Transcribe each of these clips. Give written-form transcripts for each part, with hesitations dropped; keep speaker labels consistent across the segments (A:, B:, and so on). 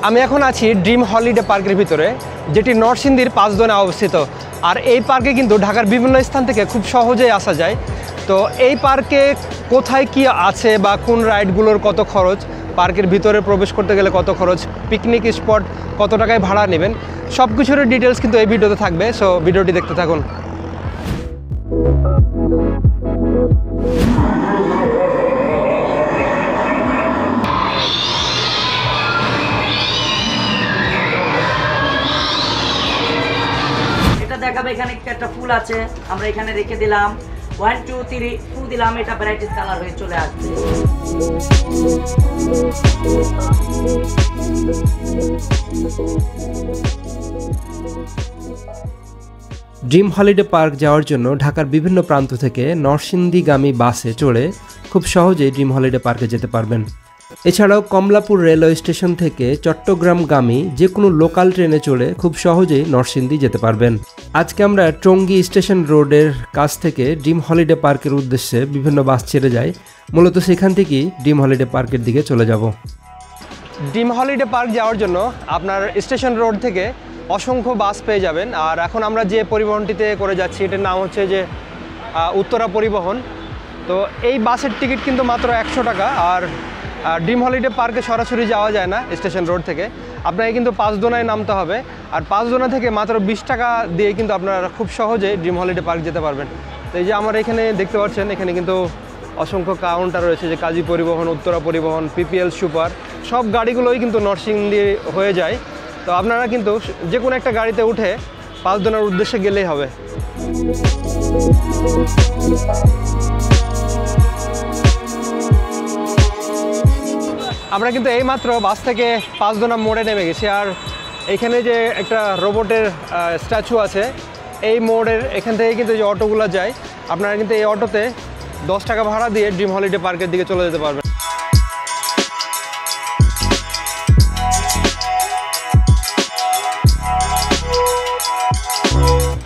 A: আমি এখন আছি ড্রিম হলিডে পার্কের ভিতরে, যেটি নরসিংদীর পাঁচদোনায় অবস্থিত। আর এই পার্কে কিন্তু ঢাকার বিভিন্ন স্থান থেকে খুব সহজেই আসা যায়। তো এই পার্কে কোথায় কি আছে বা কোন রাইডগুলোর কত খরচ, পার্কের ভিতরে প্রবেশ করতে গেলে কত খরচ, পিকনিক স্পট কত টাকায় ভাড়া নেবেন, সব কিছুর ডিটেলস কিন্তু এই ভিডিওতে থাকবে। সো ভিডিওটি দেখতে থাকুন।
B: দেখাবে এখানে একটা ফুল আছে, আমরা এখানে রেখে দিলাম 1 2 3 ফু দিলাম, এটা ভ্যারাইটিস কালার হয়ে চলে আসবে।
C: ড্রিম হলিডে পার্ক যাওয়ার জন্য ঢাকার বিভিন্ন প্রান্ত থেকে নরসিংদীগামী বাসে চড়ে খুব সহজেই ড্রিম হলিডে পার্কে যেতে পারবেন। এছাড়াও কমলাপুর রেলওয়ে স্টেশন থেকে চট্টগ্রামগামী যে কোনো লোকাল ট্রেনে চড়ে খুব সহজেই নরসিংদী যেতে পারবেন। আজকে আমরা টঙ্গী স্টেশন রোডের কাছ থেকে ড্রিম হলিডে পার্কের উদ্দেশ্যে বিভিন্ন বাস ছেড়ে যাই। মূলত সেখান থেকেই ড্রিম হলিডে পার্কের দিকে চলে যাব।
A: ড্রিম হলিডে পার্ক যাওয়ার জন্য আপনার স্টেশন রোড থেকে অসংখ্য বাস পেয়ে যাবেন। আর এখন আমরা যে পরিবহনটিতে করে যাচ্ছি এটার নাম হচ্ছে যে উত্তরা পরিবহন। তো এই বাসের টিকিট কিন্তু মাত্র 100 টাকা। আর ড্রিম হলিডে পার্কে সরাসরি যাওয়া যায় না স্টেশন রোড থেকে, আপনাকে কিন্তু পাঁচদোনায় নামতে হবে। আর পাঁচদোনা থেকে মাত্র 20 টাকা দিয়ে কিন্তু আপনারা খুব সহজে ড্রিম হলিডে পার্ক যেতে পারবেন। তো এই যে আমার এখানে দেখতে পাচ্ছেন, এখানে কিন্তু অসংখ্য কাউন্টার রয়েছে, যে কাজী পরিবহন, উত্তরা পরিবহন, পিপিএল সুপার, সব গাড়িগুলোই কিন্তু নরসিংদী হয়ে যায়। তো আপনারা কিন্তু যে কোনো একটা গাড়িতে উঠে পাঁচদোনার উদ্দেশ্যে গেলেই হবে। আমরা কিন্তু এইমাত্র বাস থেকে পাঁচদোনা মোড়ে নেমে গেছি। আর এখানে যে একটা রোবটের স্ট্যাচু আছে, এই মোড়ের এখান থেকে কিন্তু যে অটোগুলো যায়, আপনারা কিন্তু এই অটোতে 10 টাকা ভাড়া দিয়ে ড্রিম হলিডে পার্কের দিকে চলে যেতে পারবেন।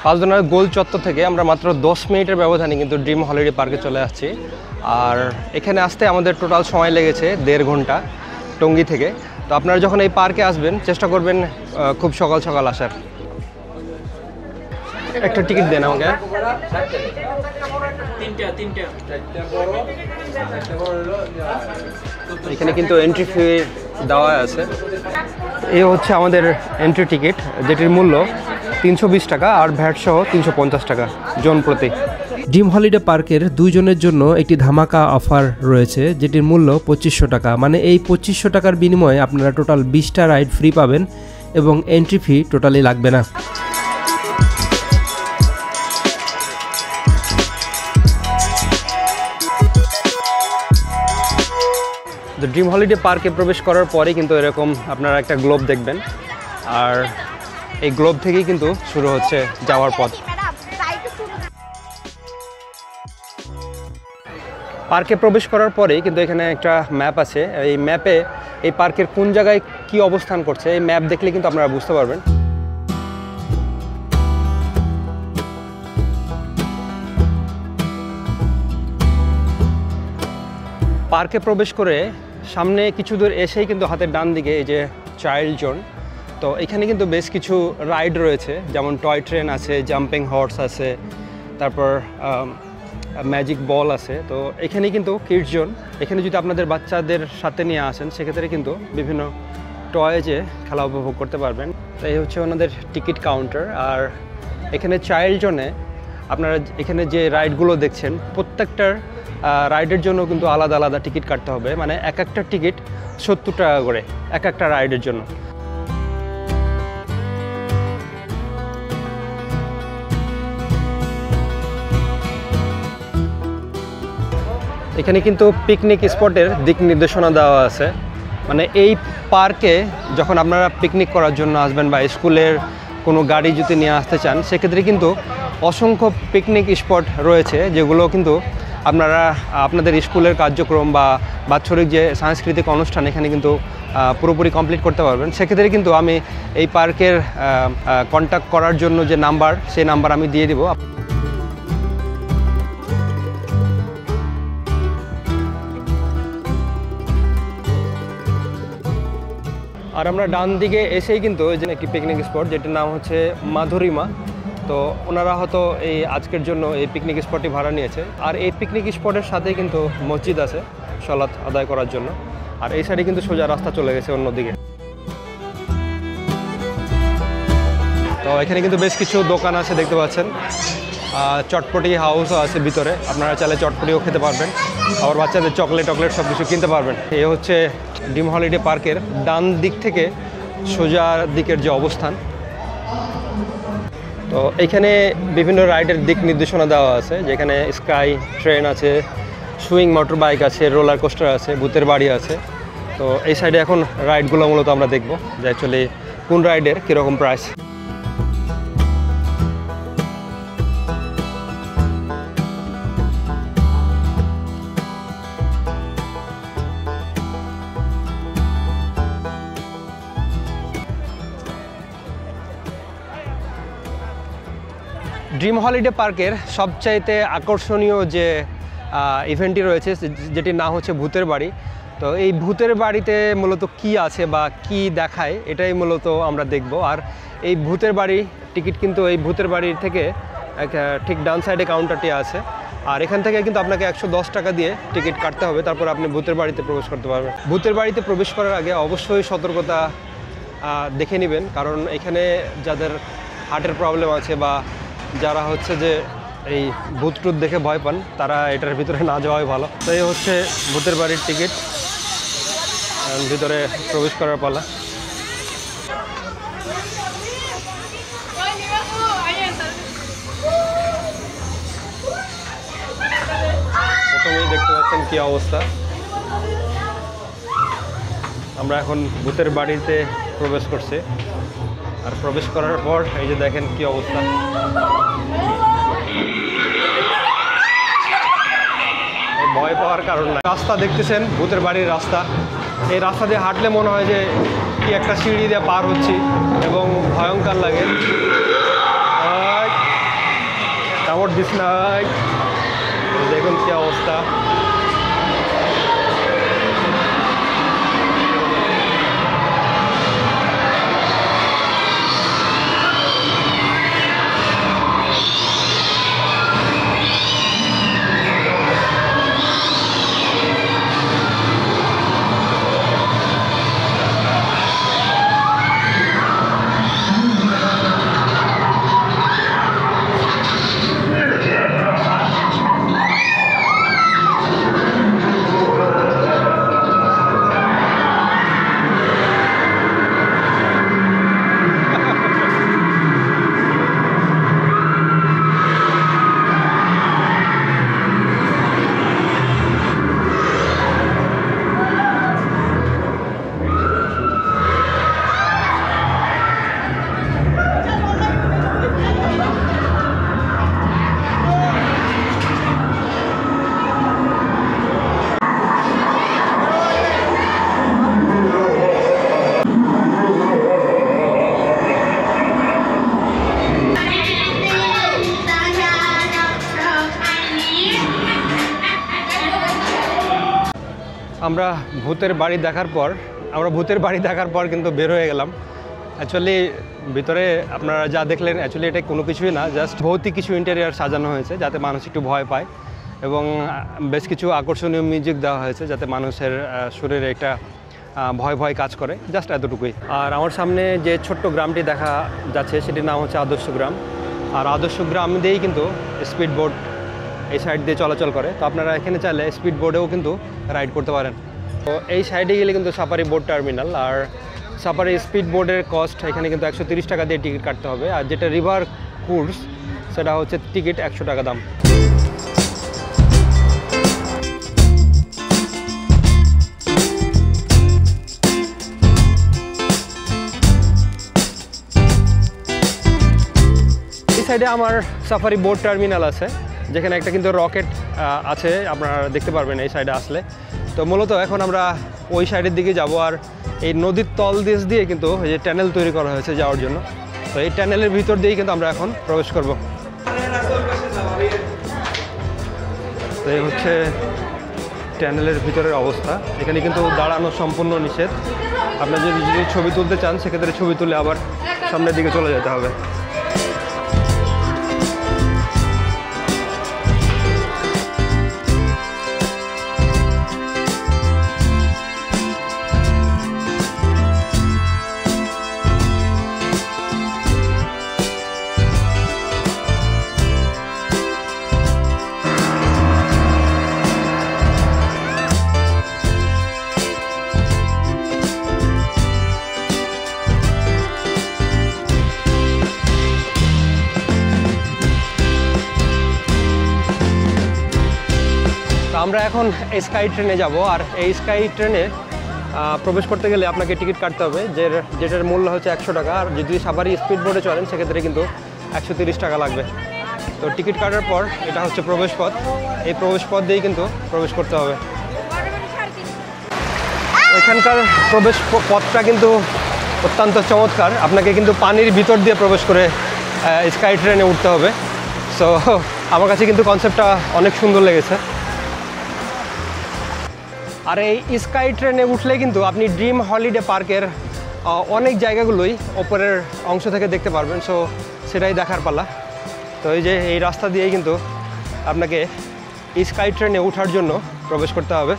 A: পাঁচদোনার গোল চত্বর থেকে আমরা মাত্র 10 মিনিটের ব্যবধানে কিন্তু ড্রিম হলিডে পার্কে চলে আসছি। আর এখানে আসতে আমাদের টোটাল সময় লেগেছে 1.5 ঘন্টা টঙ্গী থেকে। তো আপনারা যখন এই পার্কে আসবেন চেষ্টা করবেন খুব সকাল সকাল আসার। একটা টিকিট দেন আমাকে। এখানে কিন্তু এন্ট্রি ফি দেওয়া আছে। এই হচ্ছে আমাদের এন্ট্রি টিকিট, যেটির মূল্য 320 টাকা আর ভ্যাট সহ 350 টাকা জন প্রতি।
C: ড্রিম হলিডে পার্কের 2 জনের জন্য একটি ধামাকা অফার রয়েছে, যেটির মূল্য 2500 টাকা। মানে এই 2500 টাকার বিনিময়ে আপনারা টোটাল 20টা রাইড ফ্রি পাবেন এবং এন্ট্রি ফি টোটালি লাগবে না।
A: তো ড্রিম হলিডে পার্কে প্রবেশ করার পরে কিন্তু এরকম আপনারা একটা গ্লোব দেখবেন। আর এই গ্লোব থেকেই কিন্তু শুরু হচ্ছে যাওয়ার পথ। পার্কে প্রবেশ করার পরেই কিন্তু এখানে একটা ম্যাপ আছে। এই ম্যাপে এই পার্কের কোন জায়গায় কি অবস্থান করছে, এই ম্যাপ দেখলে কিন্তু আপনারা বুঝতে পারবেন। পার্কে প্রবেশ করে সামনে কিছু দূর এসেই কিন্তু হাতের ডান দিকে এই যে চাইল্ড জোন। তো এখানে কিন্তু বেশ কিছু রাইড রয়েছে, যেমন টয় ট্রেন আছে, জাম্পিং হর্স আছে, তারপর ম্যাজিক বল আছে। তো এখানে কিন্তু কিডস জোন, এখানে যদি আপনাদের বাচ্চাদের সাথে নিয়ে আসেন সেক্ষেত্রে কিন্তু বিভিন্ন টয়েজে খেলা উপভোগ করতে পারবেন। তো এই হচ্ছে ওনাদের টিকিট কাউন্টার। আর এখানে চাইল্ড জোনে আপনারা এখানে যে রাইডগুলো দেখছেন প্রত্যেকটার রাইডের জন্য কিন্তু আলাদা আলাদা টিকিট কাটতে হবে। মানে এক একটা টিকিট 70 টাকা করে এক একটা রাইডের জন্য। এখানে কিন্তু পিকনিক স্পটের দিক নির্দেশনা দেওয়া আছে। মানে এই পার্কে যখন আপনারা পিকনিক করার জন্য আসবেন বা স্কুলের কোনো গাড়ি যদি নিয়ে আসতে চান, সেক্ষেত্রে কিন্তু অসংখ্য পিকনিক স্পট রয়েছে, যেগুলো কিন্তু আপনারা আপনাদের স্কুলের কার্যক্রম বা বাৎসরিক যে সাংস্কৃতিক অনুষ্ঠান এখানে কিন্তু পুরোপুরি কমপ্লিট করতে পারবেন। সেক্ষেত্রে কিন্তু আমি এই পার্কের কন্ট্যাক্ট করার জন্য যে নাম্বার, সেই নাম্বার আমি দিয়ে দিব। আর আমরা ডান দিকে এসেই কিন্তু এই যে একটি পিকনিক স্পট, যেটির নাম হচ্ছে মাধুরিমা। তো ওনারা হয়তো এই আজকের জন্য এই পিকনিক স্পটটি ভাড়া নিয়েছে। আর এই পিকনিক স্পটের সাথেই কিন্তু মসজিদ আছে সালাত আদায় করার জন্য। আর এই সাইডে কিন্তু সোজা রাস্তা চলে গেছে অন্যদিকে। তো এখানে কিন্তু বেশ কিছু দোকান আছে দেখতে পাচ্ছেন। চটপটি হাউসও আছে ভিতরে, আপনারা চাইলে চটপটিও খেতে পারবেন, আবার বাচ্চাদের চকলেট সব কিছু কিনতে পারবেন। এই হচ্ছে ড্রিম হলিডে পার্কের ডান দিক থেকে সোজা দিকের যে অবস্থান। তো এখানে বিভিন্ন রাইডের দিক নির্দেশনা দেওয়া আছে, যেখানে স্কাই ট্রেন আছে, সুইং মোটর বাইক আছে, রোলার কোস্টার আছে, ভূতের বাড়ি আছে। তো এই সাইডে এখন রাইডগুলো মূলত আমরা দেখব যে অ্যাকচুয়ালি কোন রাইডের কীরকম প্রাইস। ড্রিম হলিডে পার্কের সবচাইতে আকর্ষণীয় যে ইভেন্টটি রয়েছে, যেটির নাম হচ্ছে ভূতের বাড়ি। তো এই ভূতের বাড়িতে মূলত কি আছে বা কি দেখায়, এটাই মূলত আমরা দেখব। আর এই ভূতের বাড়ি টিকিট কিন্তু এই ভূতের বাড়ির থেকে ঠিক ডান সাইডে কাউন্টারটি আছে। আর এখান থেকে কিন্তু আপনাকে 110 টাকা দিয়ে টিকিট কাটতে হবে, তারপর আপনি ভূতের বাড়িতে প্রবেশ করতে পারবেন। ভূতের বাড়িতে প্রবেশ করার আগে অবশ্যই সতর্কতা দেখে নেবেন, কারণ এখানে যাদের হার্টের প্রবলেম আছে বা যারা হচ্ছে যে এই ভূত টুত দেখে ভয় পান, তারা এটার ভিতরে না যাওয়াই ভালো। তো এই হচ্ছে ভূতের বাড়ির টিকিট, ভিতরে প্রবেশ করার পালা। প্রথমেই দেখতে পাচ্ছেন কি অবস্থা। আমরা এখন ভূতের বাড়িতে প্রবেশ করছি, আর প্রবেশ করার পর এই যে দেখেন কি অবস্থা। ভয় পাওয়ার কারণ নাই। রাস্তা দেখতেছেন ভূতের বাড়ির রাস্তা। এই রাস্তা দিয়ে হাঁটলে মনে হয় যে কি একটা সিঁড়ি দিয়ে পার হচ্ছি এবং ভয়ঙ্কর লাগে। কামড় দিস নাই, দেখুন কি অবস্থা। আমরা ভূতের বাড়ি দেখার পর কিন্তু বের হয়ে গেলাম। অ্যাকচুয়ালি ভিতরে আপনারা যা দেখলেন অ্যাকচুয়ালি এটা কোনো কিছুই না, জাস্ট ভৌতিক কিছু ইন্টেরিয়ার সাজানো হয়েছে যাতে মানুষ একটু ভয় পায়, এবং বেশ কিছু আকর্ষণীয় মিউজিক দেওয়া হয়েছে যাতে মানুষের শরীরে একটা ভয় কাজ করে, জাস্ট এতটুকুই। আর আমার সামনে যে ছোট্ট গ্রামটি দেখা যাচ্ছে সেটির নাম হচ্ছে আদর্শ গ্রাম। আর আদর্শ গ্রাম দিয়েই কিন্তু স্পিড বোট এই সাইড দিয়ে চলাচল করে। তো আপনারা এখানে চাইলে স্পিড বোটেও কিন্তু রাইড করতে পারেন। তো এই সাইডে গেলে কিন্তু সাফারি বোট টার্মিনাল, আর সাফারি স্পিড বোটের কস্ট এখানে কিন্তু 130 টাকা দিয়ে টিকিট কাটতে হবে। আর যেটা রিভার ক্রুজ সেটা হচ্ছে টিকিট 100 টাকা দাম। এই সাইডে আমার সাফারি বোট টার্মিনাল আছে, যেখানে একটা কিন্তু রকেট আছে, আপনারা দেখতে পারবেন এই সাইডে আসলে। তো মূলত এখন আমরা ওই সাইডের দিকে যাব। আর এই নদীর তল দেশ দিয়ে কিন্তু এই যে টানেল তৈরি করা হয়েছে যাওয়ার জন্য। তো এই টানেলের ভিতর দিয়েই কিন্তু আমরা এখন প্রবেশ করব। তো এই হচ্ছে টানেলের ভিতরের অবস্থা। এখানে কিন্তু দাঁড়ানো সম্পূর্ণ নিষেধ। আপনার যদি ছবি তুলতে চান সেক্ষেত্রে ছবি তুলে আবার সামনের দিকে চলে যেতে হবে। আমরা এখন স্কাই ট্রেনে যাব, আর এই স্কাই ট্রেনে প্রবেশ করতে গেলে আপনাকে টিকিট কাটতে হবে, যেটার মূল্য হচ্ছে 100 টাকা। আর যদি সাভারি স্পিড বোটে চলেন সেক্ষেত্রে কিন্তু 130 টাকা লাগবে। তো টিকিট কাটার পর এটা হচ্ছে প্রবেশ পথ, এই প্রবেশ পথ দিয়েই কিন্তু প্রবেশ করতে হবে। এখানকার প্রবেশ পথটা কিন্তু অত্যন্ত চমৎকার। আপনাকে কিন্তু পানির ভিতর দিয়ে প্রবেশ করে স্কাই ট্রেনে উঠতে হবে। সো আমার কাছে কিন্তু কনসেপ্টটা অনেক সুন্দর লেগেছে। আর এই স্কাই ট্রেনে উঠলে কিন্তু আপনি ড্রিম হলিডে পার্কের অনেক জায়গাগুলোই ওপরের অংশ থেকে দেখতে পারবেন। সো সেটাই দেখার পালা। তো এই যে এই রাস্তা দিয়েই কিন্তু আপনাকে স্কাই ট্রেনে ওঠার জন্য প্রবেশ করতে হবে।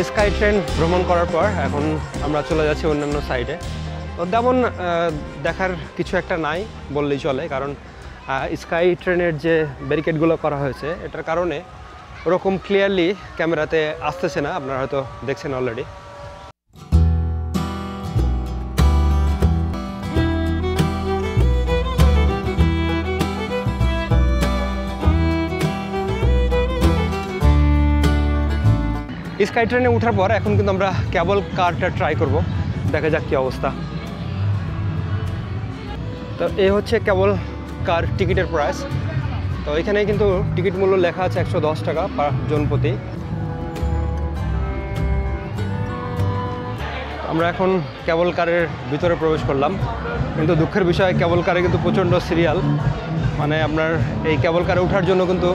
A: স্কাই ট্রেন ভ্রমণ করার পর এখন আমরা চলে যাচ্ছি অন্যান্য সাইডে। তো তেমন দেখার কিছু একটা নাই বললেই চলে, কারণ স্কাই ট্রেনের যে ব্যারিকেডগুলো করা হয়েছে এটার কারণে ওরকম ক্লিয়ারলি ক্যামেরাতে আসতেছে না, আপনারা হয়তো দেখছেন অলরেডি। স্কাই ট্রেনে ওঠার পর এখন কিন্তু আমরা কেবল কারটা ট্রাই করব, দেখা যাক কী অবস্থা। তো এই হচ্ছে কেবল কার টিকিটের প্রাইস। তো এখানে কিন্তু টিকিট মূল্য লেখা আছে 110 টাকা পার জন প্রতি। আমরা এখন কেবল কারের ভিতরে প্রবেশ করলাম, কিন্তু দুঃখের বিষয় কেবল কারে কিন্তু প্রচণ্ড সিরিয়াল, মানে আপনার এই কেবল কারে ওঠার জন্য কিন্তু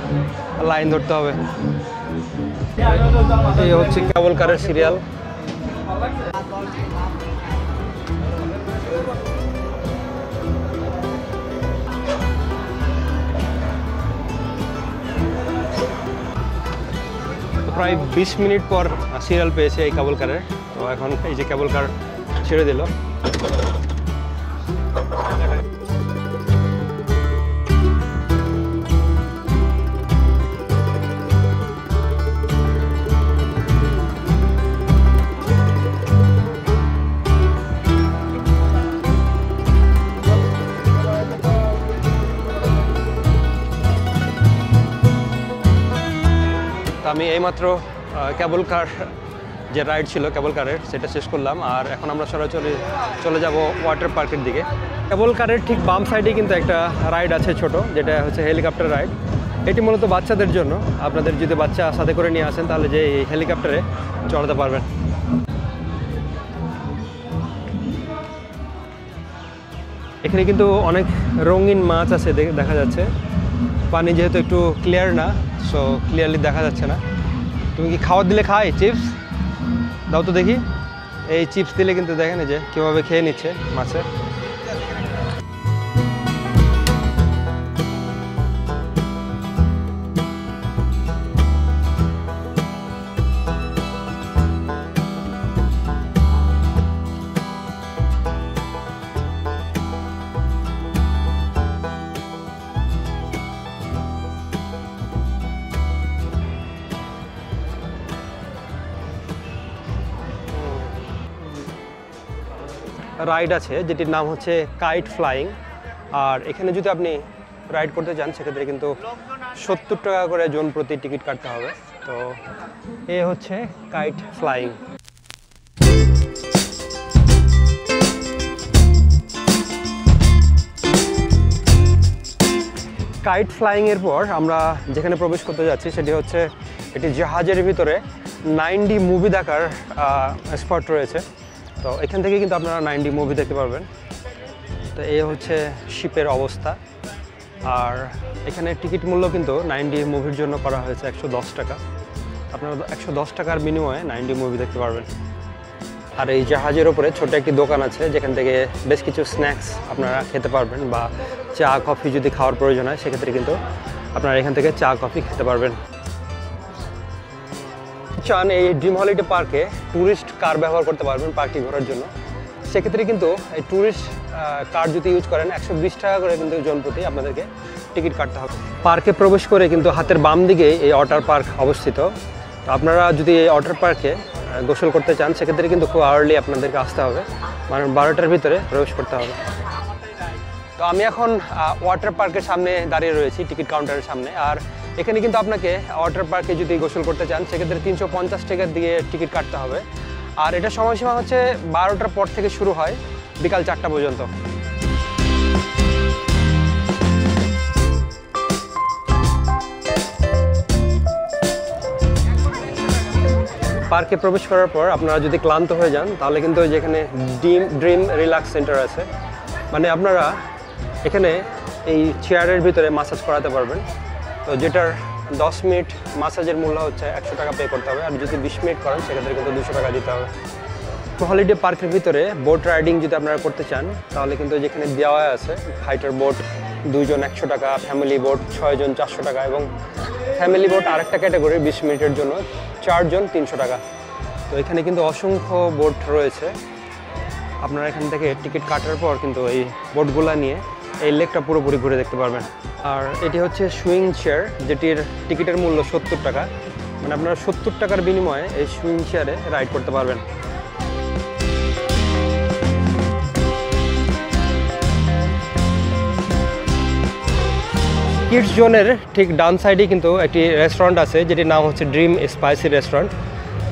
A: লাইন ধরতে হবে। এই হচ্ছে কেবল কারের সিরিয়াল। প্রায় 20 মিনিট পর সিরিয়াল পেয়েছে এই কেবল কারের। তো এখন এই যে কেবল কার ছেড়ে দিল। আমি এইমাত্র কেবল কার যে রাইড ছিল কেবল কারের সেটা শেষ করলাম, আর এখন আমরা সরাসরি চলে যাব ওয়াটার পার্কের দিকে। কেবল কারের ঠিক বাম সাইডে কিন্তু একটা রাইড আছে ছোট, যেটা হচ্ছে হেলিকপ্টার রাইড। এটি মূলত বাচ্চাদের জন্য। আপনাদের যদি বাচ্চা সাথে করে নিয়ে আসেন তাহলে যে এই হেলিকপ্টারে চড়াতে পারবেন। এখানে কিন্তু অনেক রঙিন মাছ আছে দেখা যাচ্ছে। পানি যেহেতু একটু ক্লিয়ার না, সো ক্লিয়ারলি দেখা যাচ্ছে না। তুমি কি খাবার দিলে খায়? চিপস দাও তো দেখি। এই চিপস দিলে কিন্তু দেখেন যে কীভাবে খেয়ে নিচ্ছে মাছে। রাইড আছে যেটির নাম হচ্ছে কাইট ফ্লাইং। আর এখানে যদি আপনি রাইড করতে চান সেক্ষেত্রে কিন্তু 70 টাকা করে জন প্রতি টিকিট কাটতে হবে। তো এ হচ্ছে কাইট ফ্লাইং। কাইট ফ্লাইংয়ের পর আমরা যেখানে প্রবেশ করতে যাচ্ছি সেটি হচ্ছে এটি জাহাজের ভিতরে 9D মুভি দেখার স্পট রয়েছে। তো এখান থেকে কিন্তু আপনারা 9D মুভি দেখতে পারবেন। তো এই হচ্ছে শিপের অবস্থা। আর এখানে টিকিট মূল্য কিন্তু 9D মুভির জন্য করা হয়েছে 110 টাকা। আপনারা 110 টাকার বিনিময়ে 9D মুভি দেখতে পারবেন। আর এই জাহাজের ওপরে ছোট একটি দোকান আছে যেখান থেকে বেশ কিছু স্ন্যাক্স আপনারা খেতে পারবেন, বা চা কফি যদি খাওয়ার প্রয়োজন হয় সেক্ষেত্রে কিন্তু আপনারা এখান থেকে চা কফি খেতে পারবেন। চান এই ড্রিম হলিডে পার্কে ট্যুরিস্ট কার ব্যবহার করতে পারবেন পার্কটি ঘোরার জন্য, সেক্ষেত্রে কিন্তু এই ট্যুরিস্ট কার যদি ইউজ করেন 120 টাকা করে কিন্তু জনপ্রতি আপনাদেরকে টিকিট কাটতে হবে। পার্কে প্রবেশ করে কিন্তু হাতের বাম দিকে এই ওয়াটার পার্ক অবস্থিত। তো আপনারা যদি এই ওয়াটার পার্কে গোসল করতে চান সেক্ষেত্রে কিন্তু খুব আর্লি আপনাদেরকে আসতে হবে, মানে 12টার ভিতরে প্রবেশ করতে হবে। তো আমি এখন ওয়াটার পার্কের সামনে দাঁড়িয়ে রয়েছি, টিকিট কাউন্টারের সামনে। আর এখানে কিন্তু আপনাকে ওয়াটার পার্কে যদি গোসল করতে চান সেক্ষেত্রে 350 টাকা দিয়ে টিকিট কাটতে হবে। আর এটা সময়সীমা হচ্ছে 12টার পর থেকে শুরু হয় বিকাল 4টা পর্যন্ত। পার্কে প্রবেশ করার পর আপনারা যদি ক্লান্ত হয়ে যান তাহলে কিন্তু যেখানে ড্রিম রিল্যাক্স সেন্টার আছে, মানে আপনারা এখানে এই চেয়ারের ভিতরে মাসাজ করাতে পারবেন। তো যেটার 10 মিনিট মাসাজের মূল্য হচ্ছে 100 টাকা পে করতে হবে। আর যদি 20 মিনিট করেন সেক্ষেত্রে কিন্তু 200 টাকা দিতে হবে। হলিডে পার্কের ভিতরে বোট রাইডিং যদি আপনারা করতে চান তাহলে কিন্তু যেখানে দেওয়া আছে ফাইটার বোট 2 জন 100 টাকা, ফ্যামিলি বোট 6 জন 400 টাকা, এবং ফ্যামিলি বোট আরেকটা ক্যাটাগরি 20 মিনিটের জন্য 4 জন 300 টাকা। তো এখানে কিন্তু অসংখ্য বোট রয়েছে। আপনারা এখান থেকে টিকিট কাটার পর কিন্তু এই বোটগুলো নিয়ে এই লেকটা পুরোপুরি ঘুরে দেখতে পারবেন। আর এটি হচ্ছে সুইং চেয়ার, যেটির টিকিটের মূল্য 70 টাকা, মানে আপনারা 70 টাকার বিনিময়ে এই সুইং চেয়ারে রাইড করতে পারবেন। কিডস জোনের ঠিক ডান সাইডে কিন্তু একটি রেস্টুরেন্ট আছে যেটির নাম হচ্ছে ড্রিম স্পাইসি রেস্টুরেন্ট।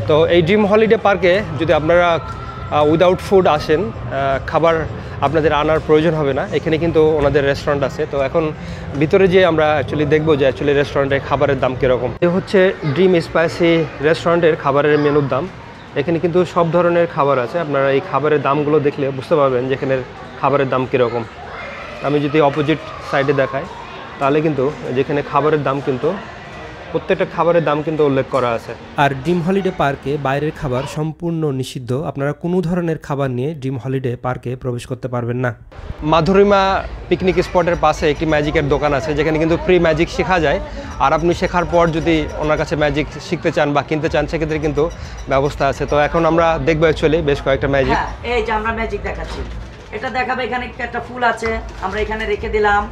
A: তো এই ড্রিম হলিডে পার্কে যদি আপনারা উইদাউট ফুড আসেন, খাবার আপনাদের আনার প্রয়োজন হবে না, এখানে কিন্তু ওনাদের রেস্টুরেন্ট আছে। তো এখন ভিতরে যে আমরা অ্যাকচুয়ালি দেখবো যে অ্যাকচুয়ালি রেস্টুরেন্টে খাবারের দাম কীরকম। এ হচ্ছে ড্রিম স্পাইসি রেস্টুরেন্টের খাবারের মেনুর দাম। এখানে কিন্তু সব ধরনের খাবার আছে। আপনারা এই খাবারের দামগুলো দেখলে বুঝতে পারবেন যে এখানের খাবারের দাম কীরকম। আমি যদি অপোজিট সাইডে দেখাই তাহলে কিন্তু যেখানে খাবারের দাম কিন্তু প্রত্যেকটা খাবারের দাম কিন্তু উল্লেখ করা আছে।
C: আর ড্রিম হলিডে পার্কে বাইরের খাবার সম্পূর্ণ নিষিদ্ধ। আপনারা কোনো ধরনের খাবার নিয়ে ড্রিম হলিডে পার্কে প্রবেশ করতে পারবেন না।
A: মাধুরিমা পিকনিক স্পটের পাশে একটি ম্যাজিকের দোকান আছে যেখানে কিন্তু ফ্রি ম্যাজিক শেখা যায়। আর আপনি শেখার পর যদি ওনার কাছে ম্যাজিক শিখতে চান বা কিনতে চান সেক্ষেত্রে কিন্তু ব্যবস্থা আছে। তো এখন আমরা দেখবো অ্যাকচুয়ালি বেশ কয়েকটা ম্যাজিক।
B: এই যে আমরা ম্যাজিক দেখাচ্ছি, এটা দেখাবে। এখানে একটা ফুল আছে, আমরা এখানে রেখে দিলাম,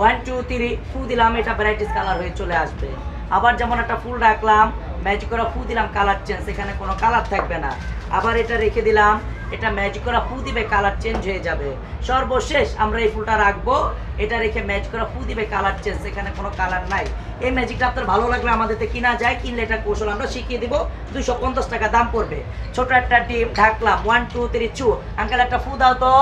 B: 1 2 3 ফু দিলাম, এটা ভ্যারাইটিস কালার হয়ে চলে আসবে। আবার যেমন একটা ফুল রাখলাম, ম্যাজিক করা ফু দিলাম, কালার চেঞ্জ, এখানে কোনো কালার থাকবে না। আবার এটা রেখে দিলাম, এটা ম্যাজিক করা ফু দিবে, কালার চেঞ্জ হয়ে যাবে। সর্বশেষ আমরা এই ফুলটা রাখবো, এটা রেখে ম্যাজিক করা ফু দিবে, কালার চেঞ্জ, এখানে কোনো কালার নাই। এই ম্যাজিকটা আপনার ভালো লাগলে আমাদের কিনা যায়, কিনলে এটা কৌশল আমরা শিখিয়ে দিব। 250 টাকা দাম পড়বে। ছোট একটা ডিম ঢাকলাম, 1 2 3 চু, আঙ্কেল একটা ফু দাও তো,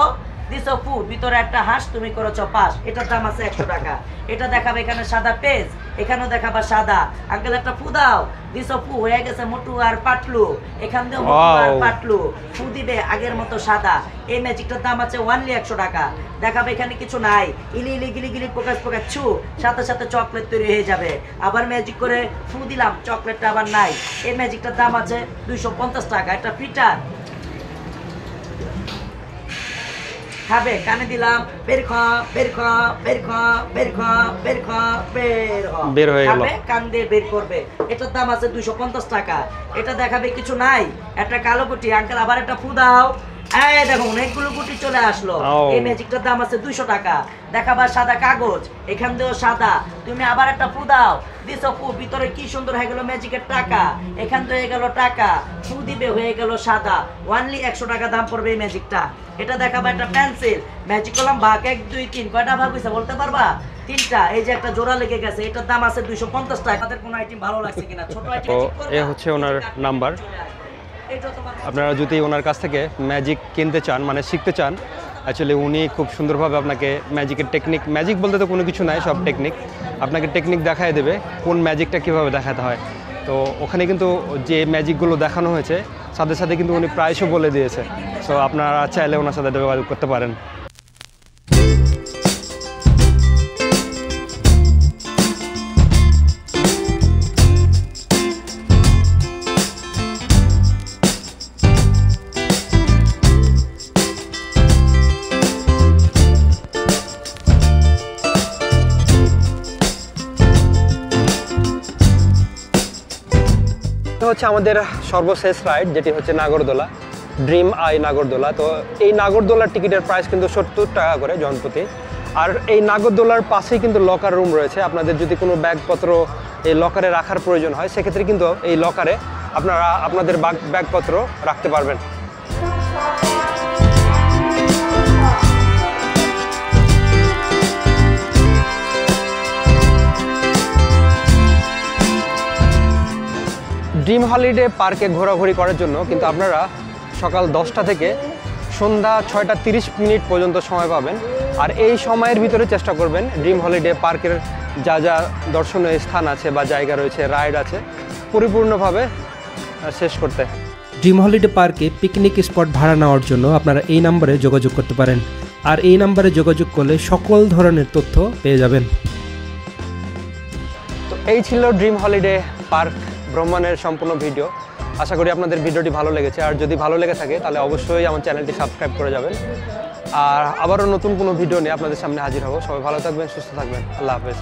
B: দিছো ফু, ভিতরে একটা হাঁস, তুমি করেছো পাস, এটার দাম আছে 100 টাকা। এটা দেখাবে এখানে সাদা পেজ, এখানেও দেখাবা সাদা, আঙ্কেল একটা ফু দাও, দিছো ফু, হয়ে গেছে মোটু আর পাটলু, এখান দিয়েও মোটু আর পাটলু, ফু দিবে আগের মতো সাদা। এই ম্যাজিকটার দাম আছে অনলি 100 টাকা। দেখাবে এখানে কিছু নাই, ইলি ইলি গিলি গিলি প্রকাশ প্রকাশ ছু, সাথে সাথে চকলেট তৈরি হয়ে যাবে। আবার ম্যাজিক করে ফু দিলাম, চকলেটটা আবার নাই। এই ম্যাজিকটার দাম আছে 250 টাকা। এটা ফিটার খাবে, কানে দিলাম, বের খ বের খ বের খ বের খ বের খ বের হয়ে গেল, কান দিয়ে বের করবে। এটার দাম আছে 250 টাকা। এটা দেখাবে কিছু নাই, একটা কালো গুটি, আঙ্কেল আবার একটা ফু দাও, এই দেখো অনেকগুলো গুটি চলে আসলো। এই ম্যাজিকটার দাম আছে 200 টাকা। দেখাবার সাদা কাগজ, এখান দিয়েও সাদা, তুমি আবার একটা ফু দাও, দিছো ফু, ভিতরে কি সুন্দর হয়ে গেল ম্যাজিকের টাকা, এখান দিয়ে হয়ে গেল টাকা, ফু দিবে হয়ে গেল সাদা। অনলি 100 টাকা দাম পড়বে এই ম্যাজিকটা। এটা দেখাবা একটা পেন্সিল, ম্যাজিক করলাম ভাগ 1 2 3, কয়টা ভাগ হয়েছে বলতে পারবা? তিনটা, এই যে একটা জোড়া লেগে গেছে, এটার দাম আছে 250 টাকা। আপনাদের কোনো আইটেম ভালো লাগছে কিনা, ছোট আইটেম
A: তো
B: ঠিক করবা,
A: এ হচ্ছে ওনার নাম্বার।
B: এটা তোমার
A: আপনারা যদি ওনার কাছ থেকে ম্যাজিক কিনতে চান, মানে শিখতে চান, অ্যাকচুয়ালি উনি খুব সুন্দরভাবে আপনাকে ম্যাজিকের টেকনিক, ম্যাজিক বলতে তো কোনো কিছু নাই, সব টেকনিক আপনাকে টেকনিক দেখায় দেবে, কোন ম্যাজিকটা কীভাবে দেখাতে হয়। তো ওখানে কিন্তু যে ম্যাজিকগুলো দেখানো হয়েছে সাথে সাথে কিন্তু উনি প্রাইসও বলে দিয়েছে। সো আপনারা চাইলে ওনার সাথে যোগাযোগ করতে পারেন। হচ্ছে আমাদের সর্বশেষ রাইড, যেটি হচ্ছে নাগরদোলা, ড্রিম আই নাগরদোলা। তো এই নাগরদোলার টিকিটের প্রাইস কিন্তু 70 টাকা করে জনপ্রতি। আর এই নাগরদোলার পাশেই কিন্তু লকার রুম রয়েছে। আপনাদের যদি কোনো ব্যাগপত্র এই লকারে রাখার প্রয়োজন হয়, সেক্ষেত্রে কিন্তু এই লকারে আপনারা আপনাদের ব্যাগপত্র রাখতে পারবেন। ড্রিম হলিডে পার্কে ঘোরাঘুরি করার জন্য কিন্তু আপনারা সকাল 10টা থেকে সন্ধ্যা 6টা 30 মিনিট পর্যন্ত সময় পাবেন। আর এই সময়ের ভিতরে চেষ্টা করবেন ড্রিম হলিডে পার্কের যা যা দর্শনীয় স্থান আছে বা জায়গা রয়েছে, রাইড আছে, পরিপূর্ণভাবে শেষ করতে।
C: ড্রিম হলিডে পার্কে পিকনিক স্পট ভাড়া নেওয়ার জন্য আপনারা এই নাম্বারে যোগাযোগ করতে পারেন। আর এই নাম্বারে যোগাযোগ করলে সকল ধরনের তথ্য পেয়ে যাবেন।
A: তো এই ছিল ড্রিম হলিডে পার্ক ভ্রমণের সম্পূর্ণ ভিডিও। আশা করি আপনাদের ভিডিওটি ভালো লেগেছে। আর যদি ভালো লেগে থাকে তাহলে অবশ্যই আমার চ্যানেলটি সাবস্ক্রাইব করে যাবেন। আর আবারও নতুন কোনো ভিডিও নিয়ে আপনাদের সামনে হাজির হব। সবাই ভালো থাকবেন, সুস্থ থাকবেন। আল্লাহ হাফেজ।